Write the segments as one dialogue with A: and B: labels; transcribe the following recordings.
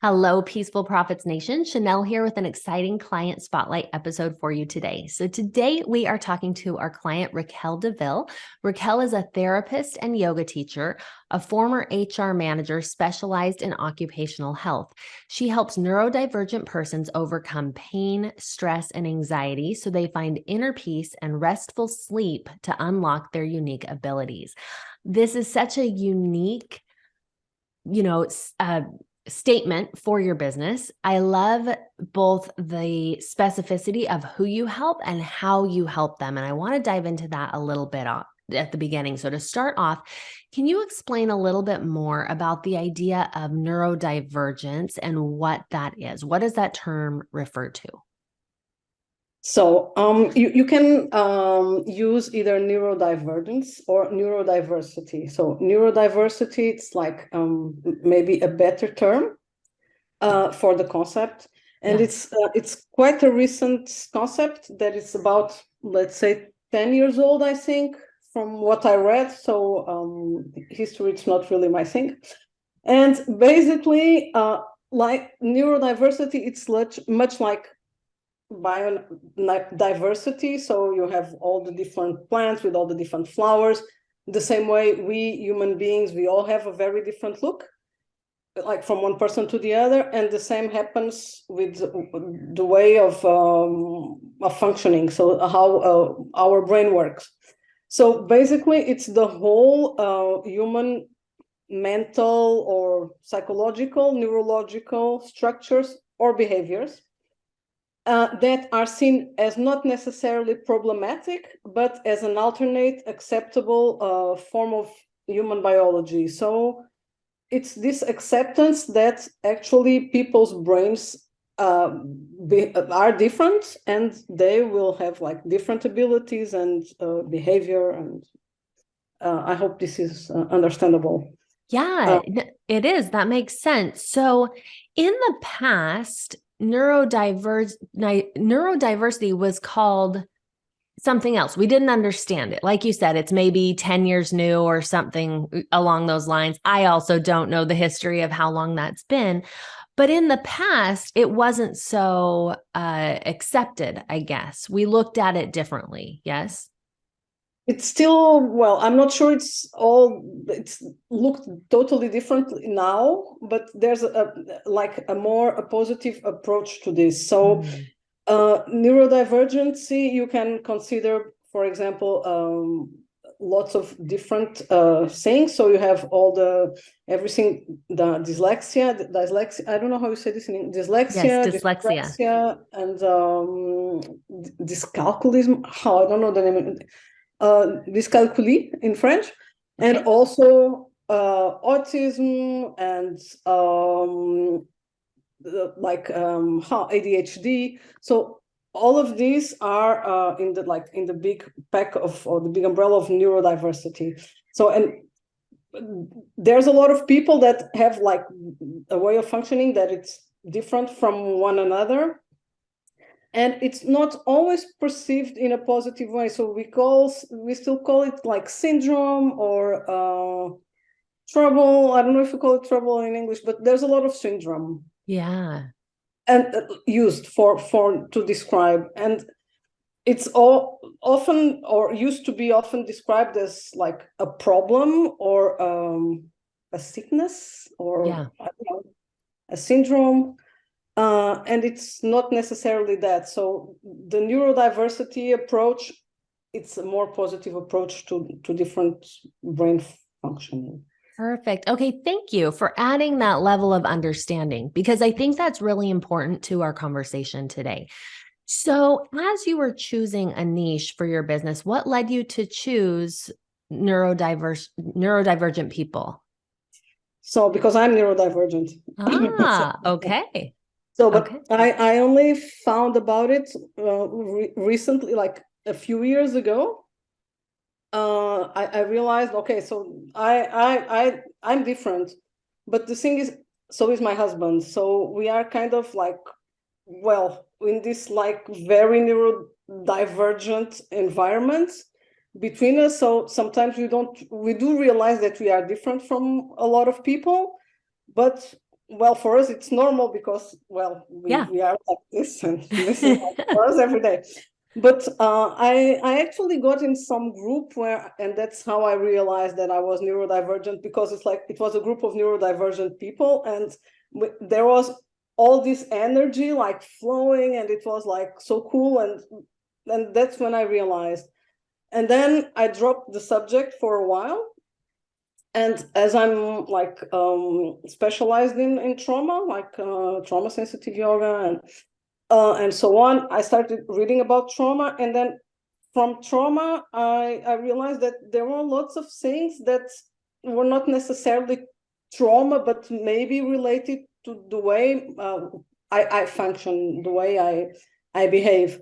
A: Hello, Peaceful Profits Nation. Chanel here with an exciting client spotlight episode for you today. So today we are talking to our client, Raquel Deville. Raquel is a therapist and yoga teacher, a former HR manager specialized in occupational health. She helps neurodivergent persons overcome pain, stress, and anxiety so they find inner peace and restful sleep to unlock their unique abilities. This is such a unique, statement for your business. I love both the specificity of who you help and how you help them. And I want to dive into that a little bit at the beginning. So to start off, can you explain a little bit more about the idea of neurodivergence and what that is? What does that term refer to?
B: So you can use either neurodivergence or neurodiversity. So neurodiversity, it's like maybe a better term for the concept. And
A: Yeah.
B: it's quite a recent concept that is about, let's say, 10 years old, I think, from what I read. So history, it's not really my thing. And basically, like neurodiversity, it's much like biodiversity. So you have all the different plants with all the different flowers. The same way we human beings, we all have a very different look, like from one person to the other. And the same happens with the way of functioning. So how our brain works. So basically, it's the whole human mental or psychological, neurological structures or behaviors that are seen as not necessarily problematic, but as an alternate, acceptable form of human biology. So it's this acceptance that actually people's brains are different, and they will have like different abilities and behavior. And I hope this is understandable.
A: Yeah, it is. That makes sense. So in the past, neurodiversity was called something else. We didn't understand it. Like you said, it's maybe 10 years new or something along those lines. I also don't know the history of how long that's been. But in the past, it wasn't so accepted, I guess. We looked at it differently. Yes.
B: It's still, well, I'm not sure it's looked totally different now, but there's a positive approach to this. So neurodivergency, you can consider, for example, lots of different things. So you have everything, the dyslexia, I don't know how you say this in English,
A: Yes,
B: dyslexia,
A: dyslexia.
B: dyspraxia, and dyscalculism. How, I don't know the name. Dyscalculie in French, and
A: Okay.
B: also autism and ADHD. So all of these are in the big pack of, or the big umbrella of neurodiversity. So, and there's a lot of people that have like a way of functioning that it's different from one another, and it's not always perceived in a positive way. So we still call it like syndrome or trouble. I don't know if we call it trouble in English, but there's a lot of syndrome.
A: Yeah.
B: And used for to describe, and it's all often, or used to be often, described as like a problem or a sickness, or
A: Yeah.
B: I don't know, a syndrome. And it's not necessarily that. So the neurodiversity approach, it's a more positive approach to different brain functioning.
A: Perfect. Okay, thank you for adding that level of understanding, because I think that's really important to our conversation today. So, as you were choosing a niche for your business, what led you to choose neurodivergent people?
B: So because I'm neurodivergent.
A: Ah, okay.
B: So, but
A: Okay.
B: I only found about it recently, like a few years ago. I realized, okay, so I'm different, but the thing is, so is my husband. So we are kind of like, well, in this like very neurodivergent environment between us. So sometimes we do realize that we are different from a lot of people, but well, for us, it's normal because, well, we are like this, and this is like for us every day. But I actually got in some group where, and that's how I realized that I was neurodivergent, because it's like it was a group of neurodivergent people, and there was all this energy like flowing, and it was like so cool, and that's when I realized. And then I dropped the subject for a while. And as I'm like specialized in trauma, like trauma sensitive yoga and so on, I started reading about trauma. And then from trauma, I realized that there were lots of things that were not necessarily trauma, but maybe related to the way I function, the way I behave.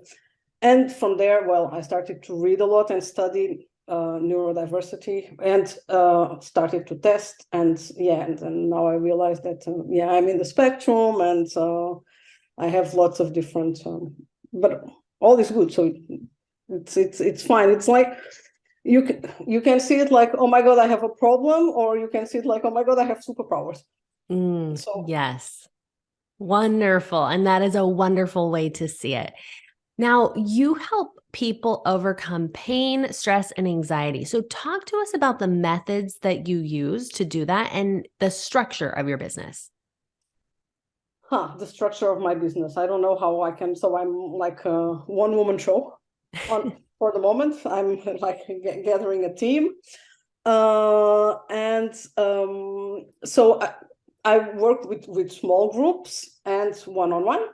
B: And from there, well, I started to read a lot and study neurodiversity, and started to test. And and now I realize that I'm in the spectrum, and I have lots of different, but all is good. So it's fine. It's like you can see it like, oh my God, I have a problem, or you can see it like, oh my God, I have superpowers.
A: Yes. Wonderful. And that is a wonderful way to see it. Now, you help people overcome pain, stress, and anxiety. So talk to us about the methods that you use to do that and the structure of your business.
B: The structure of my business. I don't know how I can. So I'm like a one-woman show for the moment. I'm like gathering a team. So I work with small groups and one-on-one.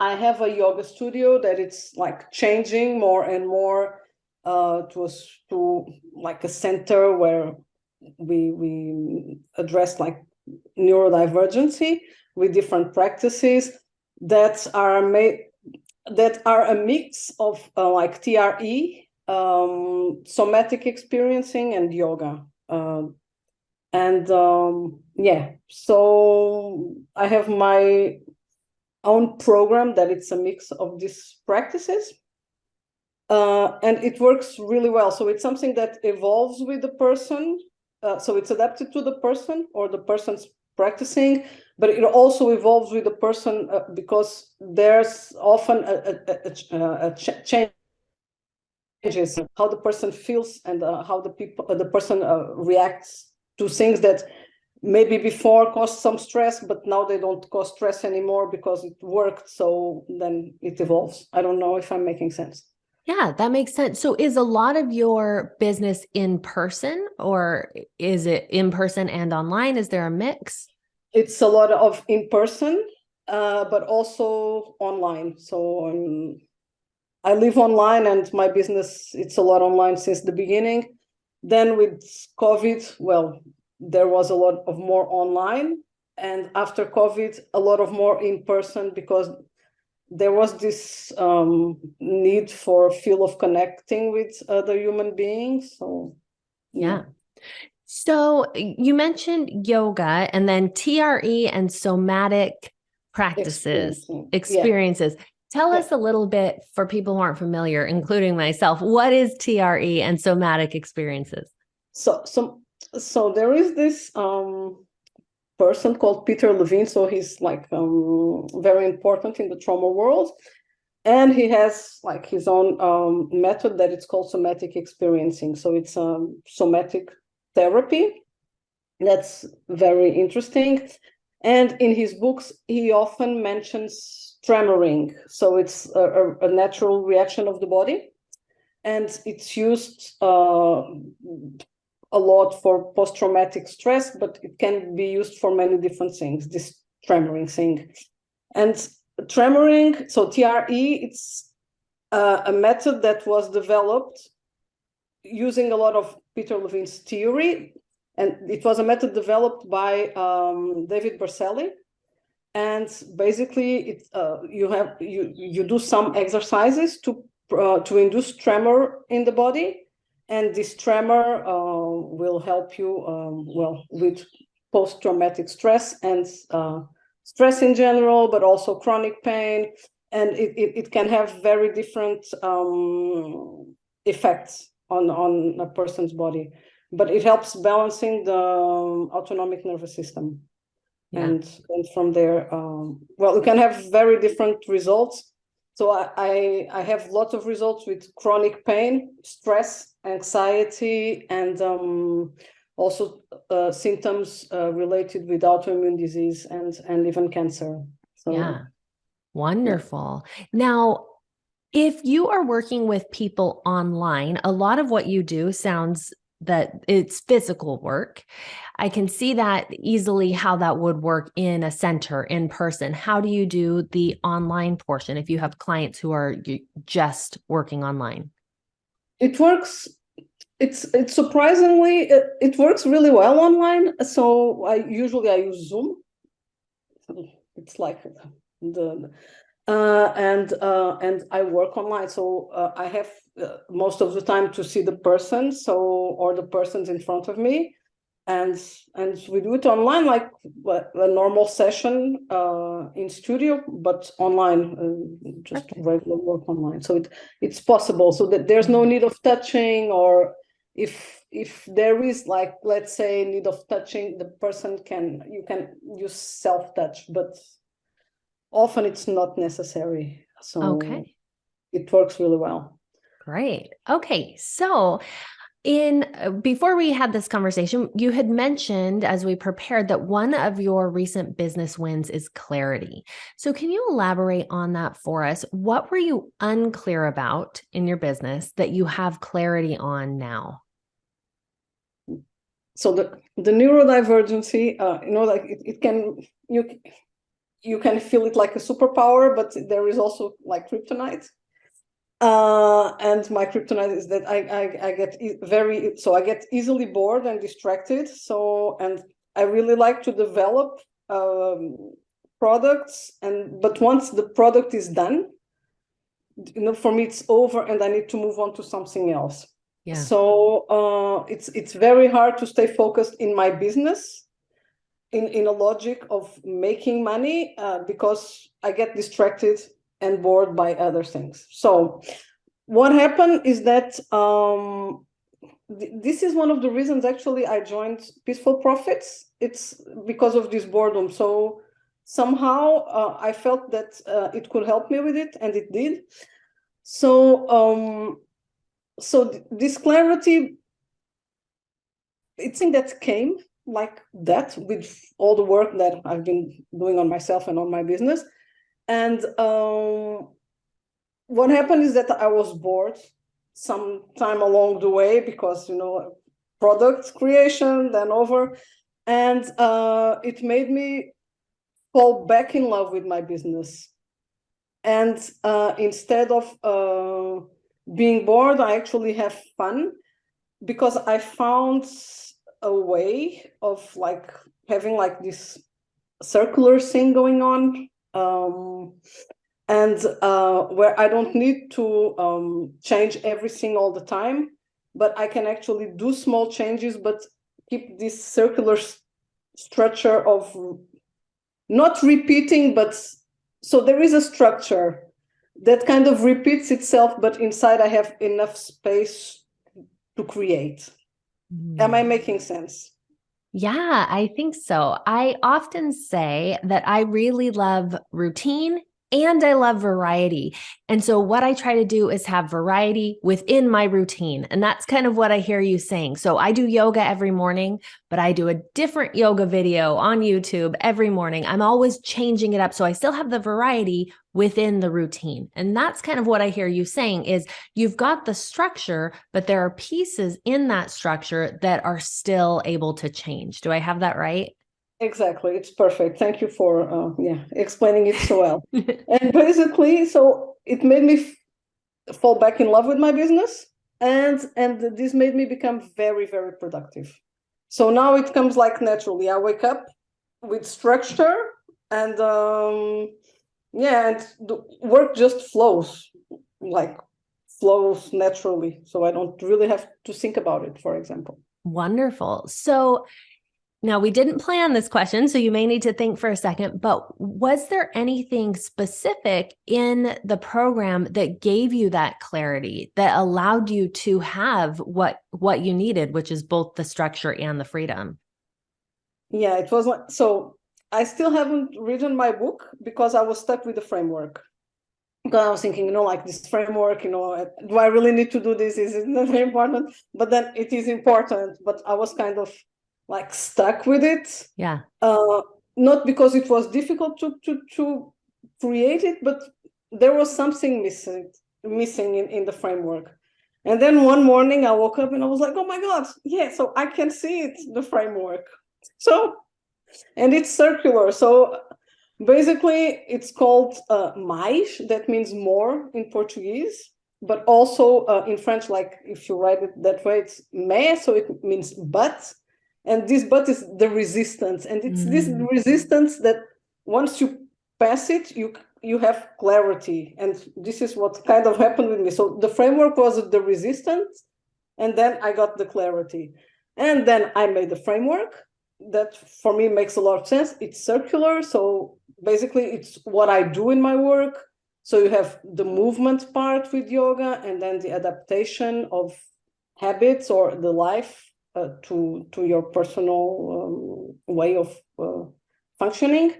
B: I have a yoga studio that it's like changing more and more to like a center where we address like neurodivergency with different practices that are a mix of like TRE, somatic experiencing, and yoga. So I have my own program that it's a mix of these practices, and it works really well. So it's something that evolves with the person. So it's adapted to the person or the person's practicing, but it also evolves with the person because there's often a changes how the person feels, and how the person reacts to things that maybe before caused some stress, but now they don't cause stress anymore because it worked. So then it evolves. I don't know if I'm making sense.
A: Yeah, that makes sense. So is a lot of your business in person, or is it in person and online? Is there a mix?
B: It's a lot of in person, but also online. So I live online, and my business, it's a lot online since the beginning. Then with COVID, well, there was a lot of more online. And after COVID, a lot of more in person, because there was this need for feel of connecting with other human beings. So,
A: yeah. So you mentioned yoga and then TRE and somatic practices, experiences. Tell us a little bit, for people who aren't familiar, including myself, what is TRE and somatic experiences?
B: So there is this person called Peter Levine. So he's like very important in the trauma world. And he has like his own method that it's called somatic experiencing. So it's somatic therapy. That's very interesting. And in his books, he often mentions tremoring. So it's a natural reaction of the body. And it's used a lot for post-traumatic stress, but it can be used for many different things, this tremoring thing. And tremoring, so TRE, it's a method that was developed using a lot of Peter Levine's theory. And it was a method developed by David Berceli. And basically, you do some exercises to induce tremor in the body. And this tremor will help you with post-traumatic stress and stress in general, but also chronic pain. And it can have very different effects on a person's body. But it helps balancing the autonomic nervous system.
A: Yeah.
B: And from there, well, you can have very different results. So I have lots of results with chronic pain, stress, anxiety, and also symptoms related with autoimmune disease and even cancer. So
A: Yeah. Wonderful. Now, if you are working with people online, a lot of what you do sounds that it's physical work. I can see that easily how that would work in a center in person. How do you do the online portion if you have clients who are just working online?
B: it works. It's surprisingly it works really well online. So I use Zoom. It's like the and I work online, so I have most of the time to see the person, so or the persons in front of me, and we do it online like a normal session in studio, but online, just
A: Perfect.
B: regular work online. So it's possible, so that there's no need of touching, or if there is, like, let's say, need of touching, the person you can use self-touch, but often it's not necessary. So
A: Okay.
B: it works really well.
A: Great. Okay. So, in before we had this conversation, you had mentioned as we prepared that one of your recent business wins is clarity. So, can you elaborate on that for us? What were you unclear about in your business that you have clarity on now?
B: So the neurodivergency, like it can, you can feel it like a superpower, but there is also like kryptonite. And my kryptonite is that I get I get easily bored and distracted. So, and I really like to develop products, but once the product is done, for me it's over, and I need to move on to something else.
A: Yeah.
B: So it's very hard to stay focused in my business in a logic of making money, because I get distracted and bored by other things. So what happened is that this is one of the reasons actually I joined Peaceful Profits. It's because of this boredom. So somehow I felt that it could help me with it, and it did. So this clarity, it's thing that came like that with all the work that I've been doing on myself and on my business. And what happened is that I was bored sometime along the way, because product creation, then over, and it made me fall back in love with my business. And instead of being bored, I actually have fun, because I found a way of like having like this circular thing going on, and where I don't need to change everything all the time, but I can actually do small changes, but keep this circular structure of not repeating, but so there is a structure that kind of repeats itself, but inside I have enough space to create. Am I making sense?
A: Yeah, I think so. I often say that I really love routine and I love variety. And so, what I try to do is have variety within my routine. And that's kind of what I hear you saying. So, I do yoga every morning, but I do a different yoga video on YouTube every morning. I'm always changing it up. So, I still have the variety within the routine. And that's kind of what I hear you saying is you've got the structure, but there are pieces in that structure that are still able to change. Do I have that right?
B: Exactly. It's perfect. Thank you for explaining it so well. And basically, so it made me fall back in love with my business, and this made me become very, very productive. So now it comes like naturally. I wake up with structure, and and the work just like flows naturally. So I don't really have to think about it, for example.
A: Wonderful. So, now, we didn't plan this question, so you may need to think for a second, but was there anything specific in the program that gave you that clarity, that allowed you to have what you needed, which is both the structure and the freedom?
B: Yeah, it was like, so I still haven't written my book because I was stuck with the framework. Because I was thinking, like this framework, do I really need to do this? Is it not very important? But then it is important. But I was kind of like stuck with it.
A: Yeah.
B: Not because it was difficult to create it, but there was something missing in the framework. And then one morning I woke up and I was like, oh my God, yeah, so I can see it, the framework. So, and it's circular. So basically, it's called mais, that means more in Portuguese, but also in French, like if you write it that way, it's mais, so it means but. And this but is the resistance. And it's this resistance that once you pass it, you have clarity. And this is what kind of happened with me. So the framework was the resistance, and then I got the clarity. And then I made the framework. That for me makes a lot of sense. It's circular, so basically it's what I do in my work. So you have the movement part with yoga, and then the adaptation of habits or the life to your personal way of functioning,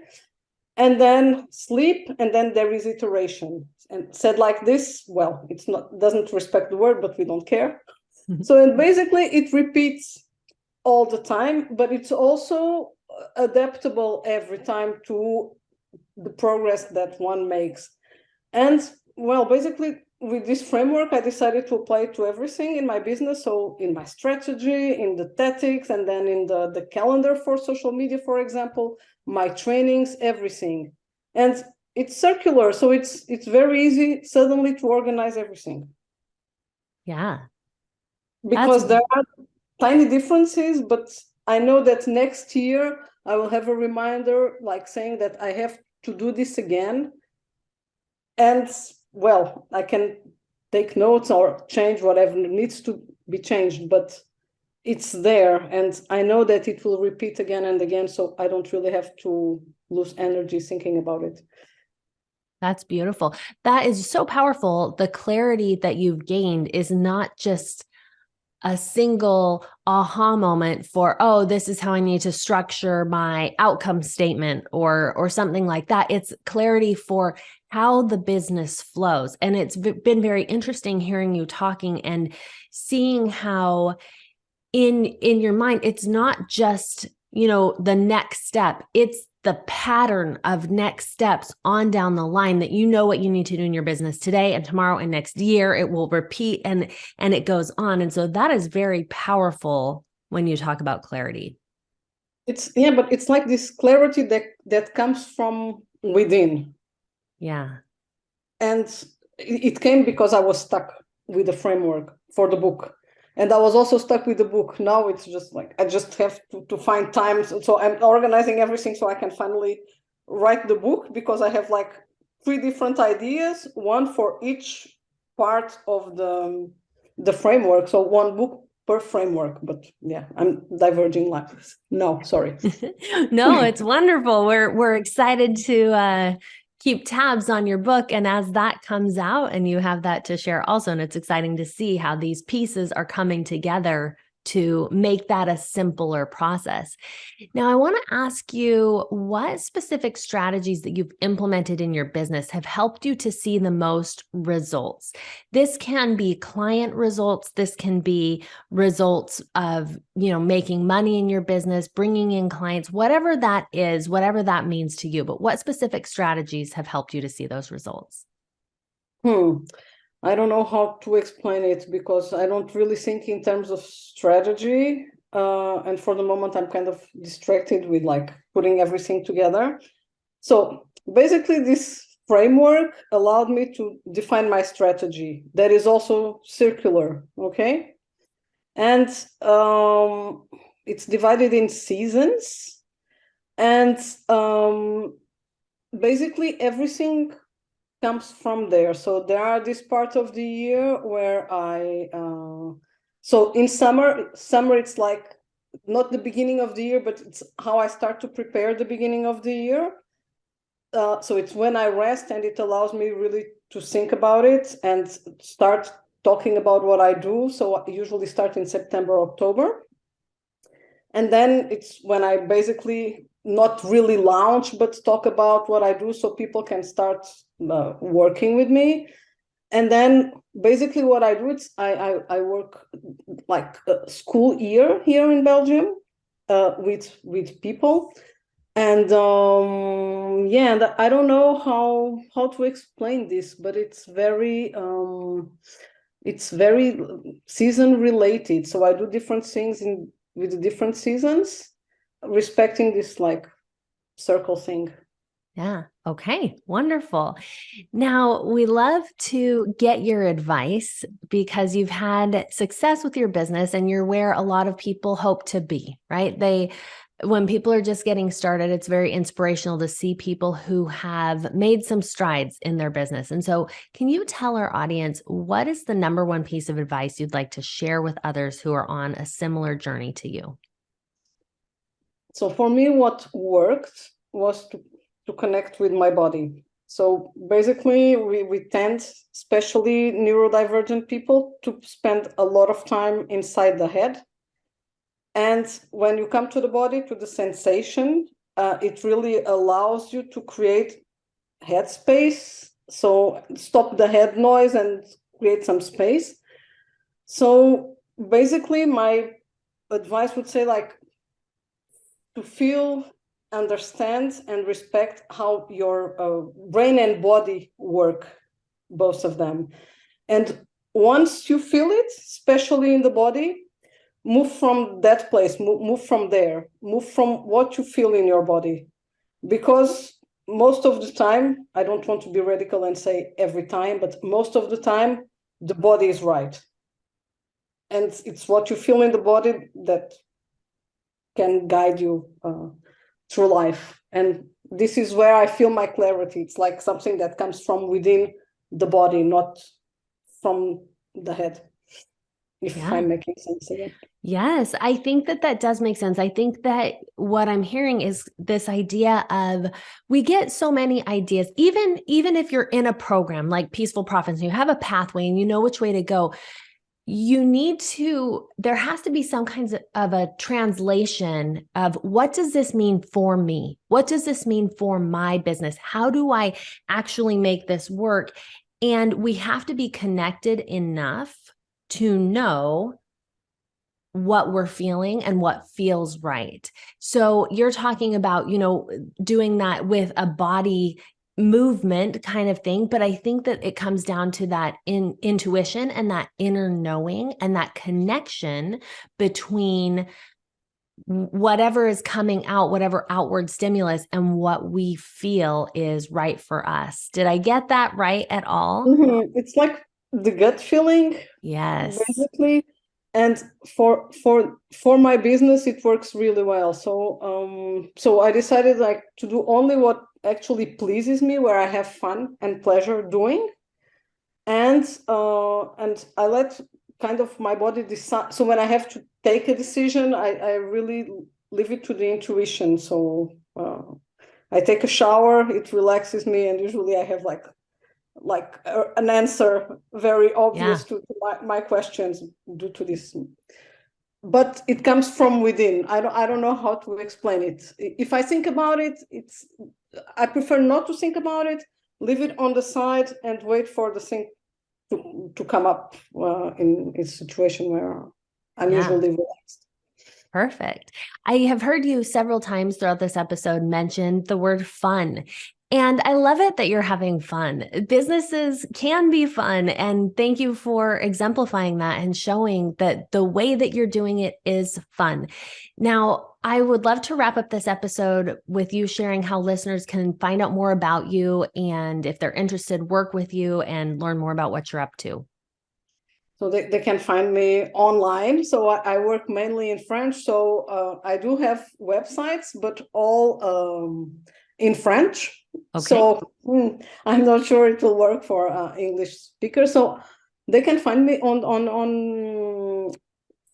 B: and then sleep, and then there is iteration. And said like this, well, it's not, doesn't respect the word, but we don't care. So and basically it repeats all the time, but it's also adaptable every time to the progress that one makes. And well, basically with this framework, I decided to apply it to everything in my business. So in my strategy, in the tactics, and then in the calendar for social media, for example, my trainings, everything. And it's circular, so it's very easy suddenly to organize everything.
A: Yeah.
B: Because there are tiny differences, but I know that next year I will have a reminder like saying that I have to do this again. And well, I can take notes or change whatever needs to be changed, but it's there. And I know that it will repeat again and again. So I don't really have to lose energy thinking about it.
A: That's beautiful. That is so powerful. The clarity that you've gained is not just a single aha moment for, oh, this is how I need to structure my outcome statement or something like that. It's clarity for how the business flows. And it's been very interesting hearing you talking and seeing how in your mind, it's not just, the next step. It's the pattern of next steps on down the line that what you need to do in your business today and tomorrow and next year. It will repeat and it goes on. And so that is very powerful when you talk about clarity.
B: But it's like this clarity that comes from within.
A: Yeah.
B: And it came because I was stuck with the framework for the book. And I was also stuck with the book. Now it's just like, I just have to find time. So I'm organizing everything so I can finally write the book, because I have like 3 different ideas, one for each part of the framework. So one book per framework, but yeah, I'm diverging like this. No, sorry.
A: No, it's wonderful. We're excited to keep tabs on your book. And as that comes out and you have that to share also, and it's exciting to see how these pieces are coming together to make that a simpler process. Now, I want to ask you what specific strategies that you've implemented in your business have helped you to see the most results. This can be client results. This can be results of, making money in your business, bringing in clients, whatever that is, whatever that means to you. But what specific strategies have helped you to see those results?
B: I don't know how to explain it, because I don't really think in terms of strategy. And for the moment, I'm kind of distracted with like putting everything together. So basically, this framework allowed me to define my strategy that is also circular, okay? And it's divided in seasons. And basically, everything comes from there. So there are this part of the year where so in summer it's like not the beginning of the year, but it's how I start to prepare the beginning of the year. So it's when I rest, and it allows me really to think about it and start talking about what I do. So I usually start in September, October. And then it's when I basically not really launch, but talk about what I do so people can start working with me. And then basically what I do, it's I work like a school year here in Belgium with people. And yeah, and I don't know how to explain this, but it's very season related. So I do different things with the different seasons, respecting this like circle thing.
A: Yeah. Okay. Wonderful. Now, we love to get your advice because you've had success with your business and you're where a lot of people hope to be, right? When people are just getting started, it's very inspirational to see people who have made some strides in their business. And so, can you tell our audience what is the number one piece of advice you'd like to share with others who are on a similar journey to you?
B: So for me, what worked was to connect with my body. So basically, we tend, especially neurodivergent people, to spend a lot of time inside the head. And when you come to the body, to the sensation, it really allows you to create headspace. So stop the head noise and create some space. So basically, my advice would say like to feel, understand, and respect how your brain and body work, both of them. And once you feel it, especially in the body, move from that place, move from there, move from what you feel in your body. Because most of the time, I don't want to be radical and say every time, but most of the time, the body is right. And it's what you feel in the body that can guide you through life. And this is where I feel my clarity. It's like something that comes from within the body, not from the head. If I'm making sense again.
A: Yes, I think that does make sense. I think that what I'm hearing is this idea of we get so many ideas, even if you're in a program like Peaceful Profits, and you have a pathway and you know which way to go, there has to be some kinds of a translation of what does this mean for me? What does this mean for my business? How do I actually make this work? And we have to be connected enough to know what we're feeling and what feels right. So you're talking about, doing that with a body movement kind of thing. But I think that it comes down to that intuition and that inner knowing and that connection between whatever is coming out, whatever outward stimulus, and what we feel is right for us. Did I get that right at all?
B: Mm-hmm. It's like the gut feeling.
A: Yes.
B: Basically. And for my business, it works really well. So I decided like to do only what actually pleases me, where I have fun and pleasure doing, and I let kind of my body decide. So when I have to take a decision, I really leave it to the intuition. So I take a shower, it relaxes me, and usually I have like an answer very obvious to my questions due to this, but it comes from within. I don't know how to explain it. If I think about it, I prefer not to think about it, leave it on the side and wait for the thing to come up in a situation where I'm usually relaxed.
A: Perfect. I have heard you several times throughout this episode mention the word fun. And I love it that you're having fun. Businesses can be fun. And thank you for exemplifying that and showing that the way that you're doing it is fun. Now, I would love to wrap up this episode with you sharing how listeners can find out more about you and if they're interested, work with you and learn more about what you're up to.
B: So they can find me online. So I work mainly in French. So I do have websites, but all in French. Okay. So I'm not sure it will work for English speakers. So they can find me on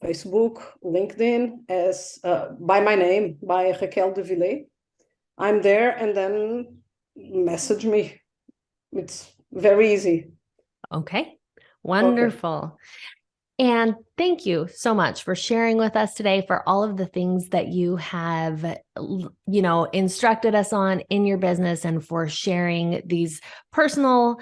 B: Facebook, LinkedIn as by my name, by Raquel Deville. I'm there, and then message me. It's very easy.
A: Okay. Wonderful. Okay. And thank you so much for sharing with us today, for all of the things that you have, instructed us on in your business, and for sharing these personal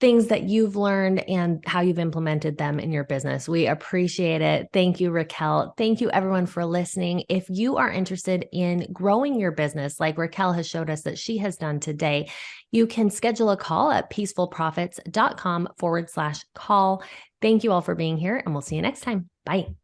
A: things that you've learned and how you've implemented them in your business. We appreciate it. Thank you, Raquel. Thank you, everyone, for listening. If you are interested in growing your business, like Raquel has showed us that she has done today, you can schedule a call at peacefulprofits.com/call. Thank you all for being here, and we'll see you next time. Bye.